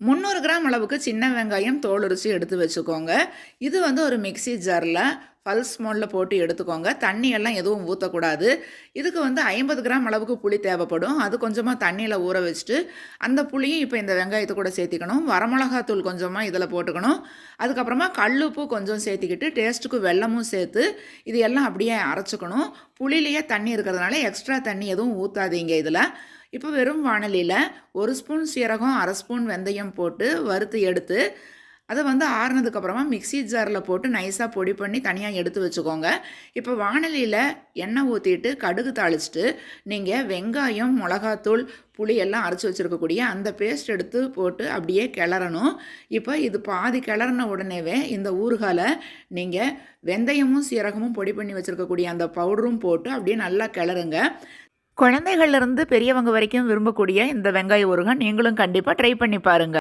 300 gram அளவுக்கு சின்ன வெங்காயம் தோல் உரிச்சு எடுத்து வச்சுக்கோங்க. இது வந்து ஒரு மிக்ஸி ஜாரில் பல்ஸ் மோடில் போட்டு எடுத்துக்கோங்க. தண்ணி எல்லாம் எதுவும் ஊற்றக்கூடாது. இதுக்கு வந்து 50 கிராம் அளவுக்கு புளி தேவைப்படும். அது கொஞ்சமாக தண்ணியில் ஊற வச்சுட்டு அந்த புளியும் இப்போ இந்த வெங்காயத்தை கூட சேர்த்திக்கணும். வரமிளகாத்தூள் கொஞ்சமாக இதில் போட்டுக்கணும். அதுக்கப்புறமா கல்லுப்பு கொஞ்சம் சேர்த்திக்கிட்டு டேஸ்ட்டுக்கு வெல்லமும் சேர்த்து இது எல்லாம் அப்படியே அரைச்சிக்கணும். புளியிலேயே தண்ணி இருக்கிறதுனால எக்ஸ்ட்ரா தண்ணி எதுவும் ஊற்றாதீங்க இதில். இப்போ வெறும் வாணலியில் 1 ஸ்பூன் சீரகம், 1/2 ஸ்பூன் வெந்தயம் போட்டு வறுத்து எடுத்து அதை வந்து ஆறுனதுக்கப்புறமா மிக்ஸி ஜாரில் போட்டு நைஸாக பொடி பண்ணி தனியாக எடுத்து வச்சுக்கோங்க. இப்போ வாணலியில் எண்ணெய் ஊற்றிட்டு கடுகு தாளிச்சிட்டு நீங்கள் வெங்காயம், மிளகாத்தூள், புளி எல்லாம் அரைச்சி வச்சுருக்கக்கூடிய அந்த பேஸ்ட் எடுத்து போட்டு அப்படியே கிளறணும். இப்போ இது பாதி கிளறின உடனேவே இந்த ஊறுகாயில் நீங்கள் வெந்தயமும் சீரகமும் பொடி பண்ணி வச்சுருக்கக்கூடிய அந்த பவுடரும் போட்டு அப்படியே நல்லா கிளறுங்க. குழந்தைகள்லேருந்து பெரியவங்க வரைக்கும் விரும்பக்கூடிய இந்த வெங்காய ஊறுகாய் நீங்களும் கண்டிப்பாக ட்ரை பண்ணி பாருங்கள்.